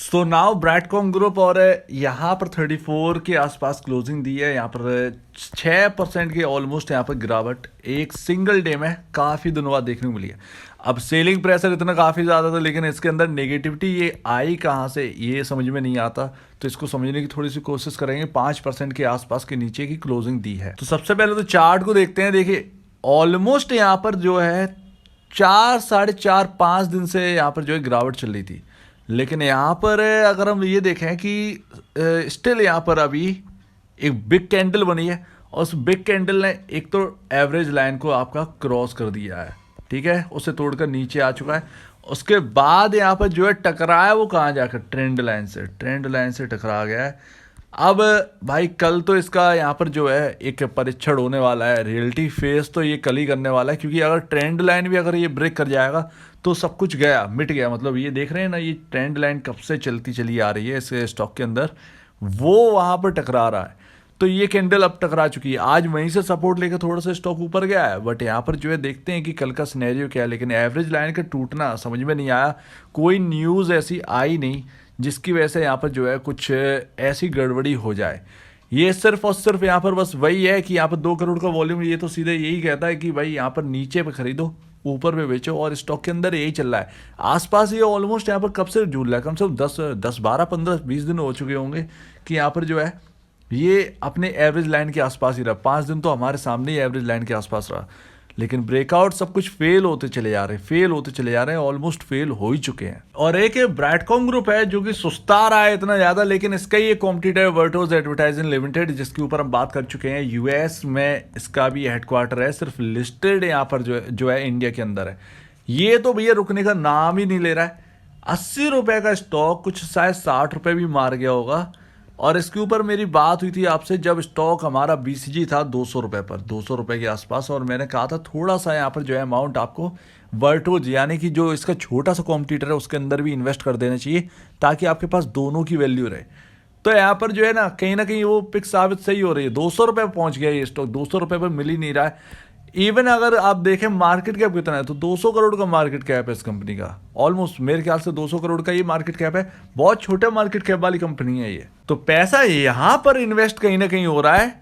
So now ब्रैडकॉम group और यहाँ पर 34 के आसपास क्लोजिंग दी है। यहाँ पर 6% के ऑलमोस्ट यहाँ पर गिरावट एक सिंगल डे में काफ़ी दिनों बाद देखने को मिली है। अब सेलिंग प्रेशर इतना काफ़ी ज़्यादा था, लेकिन इसके अंदर नेगेटिविटी ये आई कहाँ से ये समझ में नहीं आता। तो इसको समझने की थोड़ी सी कोशिश करेंगे। 5% के आसपास के नीचे की क्लोजिंग दी है। तो सबसे पहले तो चार्ट को देखते हैं। देखिए ऑलमोस्ट यहाँ पर जो है 4, 4.5, 5 दिन से यहाँ पर जो है गिरावट चल रही थी, लेकिन यहाँ पर अगर हम ये देखें कि स्टिल यहाँ पर अभी एक बिग कैंडल बनी है और उस बिग कैंडल ने एक तो एवरेज लाइन को आपका क्रॉस कर दिया है, ठीक है, उसे तोड़कर नीचे आ चुका है। उसके बाद यहाँ पर जो है टकराया वो कहाँ जाकर ट्रेंड लाइन से टकरा गया है। अब भाई कल तो इसका यहाँ पर जो है एक परीक्षण होने वाला है। रियलिटी फेस तो ये कल ही करने वाला है, क्योंकि अगर ट्रेंड लाइन भी अगर ये ब्रेक कर जाएगा तो सब कुछ गया, मिट गया। मतलब ये देख रहे हैं ना, ये ट्रेंड लाइन कब से चलती चली आ रही है इस स्टॉक के अंदर, वो वहाँ पर टकरा रहा है। तो ये कैंडल अब टकरा चुकी है। आज वहीं से सपोर्ट लेकर थोड़ा सा स्टॉक ऊपर गया है, बट यहाँ पर जो है देखते हैं कि कल का सिनेरियो क्या है। लेकिन एवरेज लाइन का टूटना समझ में नहीं आया, कोई न्यूज़ ऐसी आई नहीं जिसकी वजह से यहाँ पर जो है कुछ ऐसी गड़बड़ी हो जाए। ये सिर्फ और सिर्फ यहाँ पर बस वही है कि यहाँ पर 2 करोड़ का वॉल्यूम, ये तो सीधे यही कहता है कि भाई यहाँ पर नीचे पे खरीदो ऊपर पे बेचो, और स्टॉक के अंदर यही चल रहा है। आसपास ये ऑलमोस्ट यहाँ पर कब से झूल रहा है, कम से कम 10, 12, 15, 20 दिन हो चुके होंगे कि यहाँ पर जो है ये अपने एवरेज लाइन के आसपास ही रहा। 5 दिन तो हमारे सामने ही एवरेज लाइन के आसपास रहा, लेकिन ब्रेकआउट सब कुछ फेल होते चले जा रहे हैं, ऑलमोस्ट फेल हो ही चुके हैं। और एक ब्रैडकॉम ग्रुप है जो कि सुस्ता रहा है इतना ज्यादा, लेकिन इसका ही एक कॉम्पिटिटर है वर्टोज एडवर्टाइजिंग लिमिटेड, जिसके ऊपर हम बात कर चुके हैं। यूएस में इसका भी हेडक्वार्टर है, सिर्फ लिस्टेड यहाँ पर जो है इंडिया के अंदर है। ये तो भैया रुकने का नाम ही नहीं ले रहा है। 80 रुपए का स्टॉक कुछ शायद 60 रुपए भी मार गया होगा। और इसके ऊपर मेरी बात हुई थी आपसे जब स्टॉक हमारा बीसीजी था 200 रुपए पर, 200 रुपए के आसपास, और मैंने कहा था थोड़ा सा यहाँ पर जो है अमाउंट आपको वर्टोज यानी कि जो इसका छोटा सा कॉम्पिटिटर है उसके अंदर भी इन्वेस्ट कर देना चाहिए, ताकि आपके पास दोनों की वैल्यू रहे। तो यहाँ पर जो है ना कहीं वो पिक साबित सही हो रही है। 200 रुपये पर पहुँच गया ये स्टॉक, 200 रुपये पर मिल ही नहीं रहा है। इवन अगर आप देखें मार्केट कैप कितना है, तो 200 करोड़ का मार्केट कैप है इस कंपनी का। ऑलमोस्ट मेरे ख्याल से 200 करोड़ का ये मार्केट कैप है। बहुत छोटे मार्केट कैप वाली कंपनी है ये। तो पैसा यहाँ पर इन्वेस्ट कहीं ना कहीं हो रहा है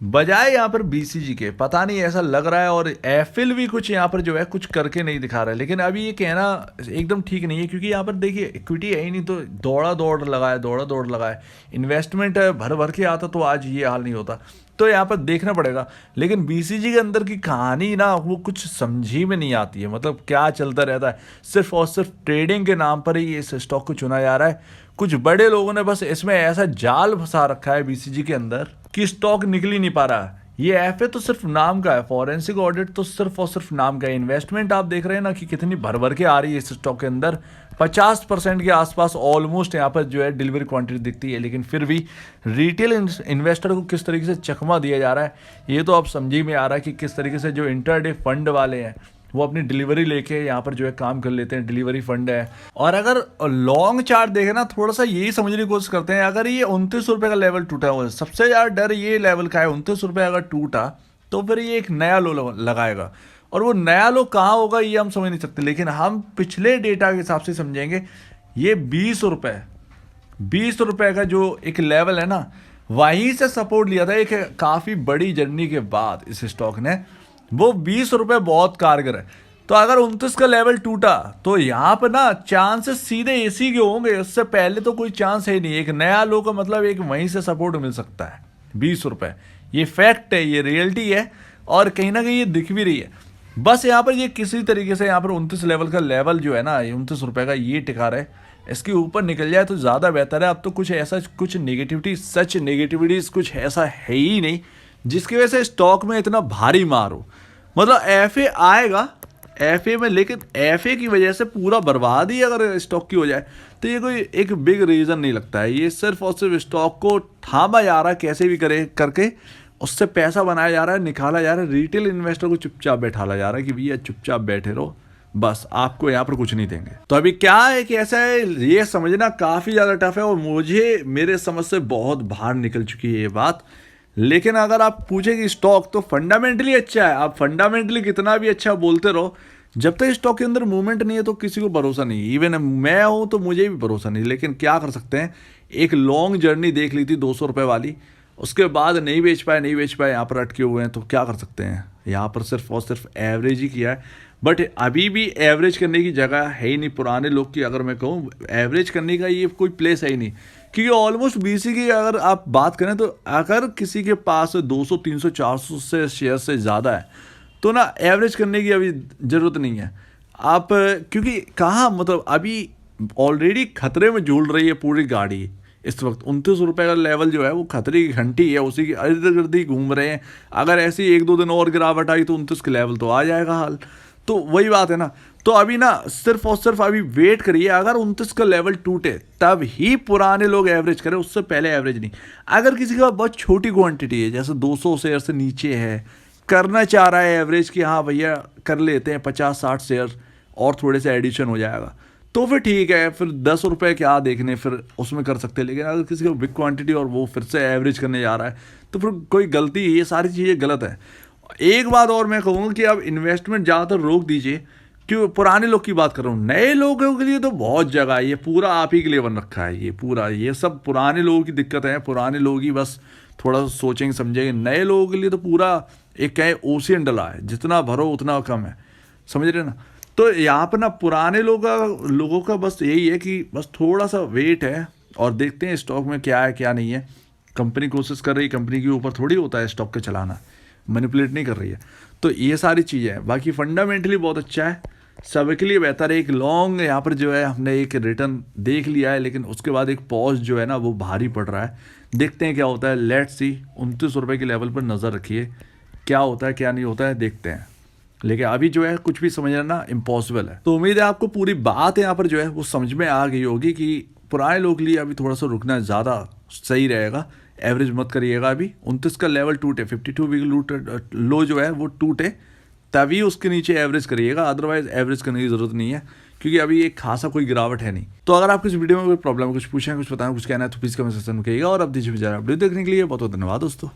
बजाय यहाँ पर बीसीजी के, पता नहीं ऐसा लग रहा है। और एफिल भी कुछ यहाँ पर जो है कुछ करके नहीं दिखा रहा है, लेकिन अभी ये कहना एकदम ठीक नहीं है, क्योंकि यहाँ पर देखिए इक्विटी है ही नहीं, तो दौड़ा दौड़ लगा है। इन्वेस्टमेंट भर भर के आता तो आज ये हाल नहीं होता। तो यहाँ पर देखना पड़ेगा। लेकिन बीसीजी के अंदर की कहानी ना वो कुछ समझी में नहीं आती है, मतलब क्या चलता रहता है। सिर्फ और सिर्फ ट्रेडिंग के नाम पर ही इस स्टॉक को चुना जा रहा है। कुछ बड़े लोगों ने बस इसमें ऐसा जाल फंसा रखा है बीसीजी के अंदर कि स्टॉक निकल ही नहीं पा रहा है। ये एफए तो सिर्फ नाम का है, फॉरेंसिक ऑडिट तो सिर्फ और सिर्फ नाम का है। इन्वेस्टमेंट आप देख रहे हैं ना कि कितनी भर भर के आ रही है इस स्टॉक के अंदर। 50% के आसपास ऑलमोस्ट यहाँ पर जो है डिलीवरी क्वांटिटी दिखती है, लेकिन फिर भी रिटेल इन्वेस्टर को किस तरीके से चकमा दिया जा रहा है ये तो अब समझी में आ रहा है कि किस तरीके से जो इंटरडे फंड वाले हैं वो अपनी डिलीवरी लेके यहाँ पर जो है काम कर लेते हैं। डिलीवरी फंड है। और अगर लॉन्ग चार्ट देखें ना, थोड़ा सा यही समझने की कोशिश करते हैं। अगर ये 29 रुपये का लेवल टूटा हुआ है, सबसे ज़्यादा डर ये लेवल का है। 29 रुपये अगर टूटा तो फिर ये एक नया लो लगाएगा, और वो नया लो कहाँ होगा ये हम समझ नहीं सकते। लेकिन हम पिछले डेटा के हिसाब से समझेंगे। ये 20 रुपये का जो एक लेवल है ना, वहीं से सपोर्ट लिया था एक काफ़ी बड़ी जर्नी के बाद इस स्टॉक ने। वो 20 रुपये बहुत कारगर है। तो अगर 29 का लेवल टूटा तो यहाँ पर ना चांसेस सीधे इसी के होंगे, उससे पहले तो कोई चांस है नहीं। एक नया लो का मतलब एक वहीं से सपोर्ट मिल सकता है 20 रुपये। ये फैक्ट है, ये रियलिटी है, और कहीं ना कहीं ये दिख भी रही है। बस यहाँ पर ये किसी तरीके से यहाँ पर 29 लेवल का लेवल जो है ना, 29 रुपये का ये टिका रहे। इसके ऊपर निकल जाए तो ज़्यादा बेहतर है। अब तो कुछ ऐसा कुछ नेगेटिविटीज कुछ ऐसा है ही नहीं जिसकी वजह से स्टॉक में इतना भारी मार हो। मतलब एफए आएगा एफए में, लेकिन एफए की वजह से पूरा बर्बाद ही अगर स्टॉक की हो जाए तो ये कोई एक बिग रीज़न नहीं लगता है। ये सिर्फ और सिर्फ स्टॉक को थामा जा रहा है कैसे भी करके, उससे पैसा बनाया जा रहा है, निकाला जा रहा है। रिटेल इन्वेस्टर को चुपचाप बैठाला जा रहा है कि भैया चुपचाप बैठे रहो, बस आपको यहाँ पर कुछ नहीं देंगे। तो अभी क्या है कि ऐसा है, ये समझना काफ़ी ज़्यादा टफ है, और मुझे मेरे समझ से बहुत बाहर निकल चुकी है ये बात। लेकिन अगर आप पूछे कि स्टॉक तो फंडामेंटली अच्छा है, आप फंडामेंटली कितना भी अच्छा बोलते रहो, जब तक स्टॉक के अंदर मूवमेंट नहीं है तो किसी को भरोसा नहीं, इवन मैं हूं तो मुझे भी भरोसा नहीं। लेकिन क्या कर सकते हैं, एक लॉन्ग जर्नी देख ली थी 200 रुपये वाली, उसके बाद नहीं बेच पाए, यहाँ पर अटके हुए हैं, तो क्या कर सकते हैं। यहाँ पर सिर्फ और सिर्फ एवरेज ही किया है, बट अभी भी एवरेज करने की जगह है ही नहीं पुराने लोग की। अगर मैं कहूँ एवरेज करने का ये कोई प्लेस है ही नहीं, क्योंकि ऑलमोस्ट बीसी की अगर आप बात करें तो अगर किसी के पास 200 300 400 से शेयर से ज़्यादा है तो ना एवरेज करने की अभी ज़रूरत नहीं है आप, क्योंकि कहाँ मतलब अभी ऑलरेडी खतरे में झूल रही है पूरी गाड़ी। इस वक्त 29 रुपये का लेवल जो है वो खतरे की घंटी है, उसी के इर्द गिर्द ही घूम रहे हैं। अगर ऐसी 1-2 दिन और गिरावट आई तो 29 के लेवल तो आ जाएगा हाल। तो वही बात है ना, तो अभी ना सिर्फ और सिर्फ अभी वेट करिए, अगर 29 का लेवल टूटे तब ही पुराने लोग एवरेज करें, उससे पहले एवरेज नहीं। अगर किसी का बहुत छोटी क्वांटिटी है, जैसे 200 शेयर से नीचे है, करना चाह रहा है एवरेज कि हाँ भैया कर लेते हैं 50-60 शेयर और थोड़े से एडिशन हो जाएगा, तो फिर ठीक है, फिर 10 रुपये क्या देखने, फिर उसमें कर सकते हैं। लेकिन अगर किसी को बिग क्वांटिटी और वो फिर से एवरेज करने जा रहा है तो फिर कोई गलती, ये सारी चीज़ें गलत है। एक बात और मैं कहूँगा कि आप इन्वेस्टमेंट ज़्यादातर रोक दीजिए, क्यों पुराने लोग की बात कर रहा हूँ, नए लोगों के लिए तो बहुत जगह है, ये पूरा आप ही के लिए बन रखा है, ये पूरा ये सब पुराने लोगों की दिक्कत है। पुराने लोग ही बस थोड़ा सा सोचेंगे समझेंगे, नए लोगों के लिए तो पूरा एक कहे ओशियन डला है, जितना भरो उतना कम है, समझ रहे ना। तो यहाँ पर ना पुराने लोगों का बस यही है कि बस थोड़ा सा वेट है और देखते हैं स्टॉक में क्या है क्या नहीं है। कंपनी कोशिश कर रही है, कंपनी के ऊपर थोड़ी होता है स्टॉक के चलाना, मैनिपुलेट नहीं कर रही है। तो ये सारी चीज़ें हैं, बाकी फंडामेंटली बहुत अच्छा है, सबके लिए बेहतर है। एक लॉन्ग यहाँ पर जो है हमने एक रिटर्न देख लिया है, लेकिन उसके बाद एक पॉज जो है ना वो भारी पड़ रहा है। देखते हैं क्या होता है, लेट्स सी। 29 रुपये के लेवल पर नज़र रखिए, क्या होता है क्या नहीं होता है देखते हैं। लेकिन अभी जो है कुछ भी समझना ना इम्पॉसिबल है। तो उम्मीद है आपको पूरी बात यहाँ पर जो है वो समझ में आ गई होगी कि पुराने लोग के लिए अभी थोड़ा सा रुकना ज़्यादा सही रहेगा। एवरेज मत करिएगा, अभी 29 का लेवल टूटे, 52 वीक लो जो है वो टूटे तभी उसके नीचे एवरेज करिएगा, अदरवाइज एवरेज करने की ज़रूरत नहीं है, क्योंकि अभी एक खासा कोई गिरावट है नहीं। तो अगर आपको इस वीडियो में कोई प्रॉब्लम, कुछ पूछना है, कुछ बताना, कुछ कहना है तो प्लीज़ कमेंट सेक्शन में कहिएगा। और अब दीजिए अपडेट देखने के लिए बहुत बहुत धन्यवाद दोस्तों।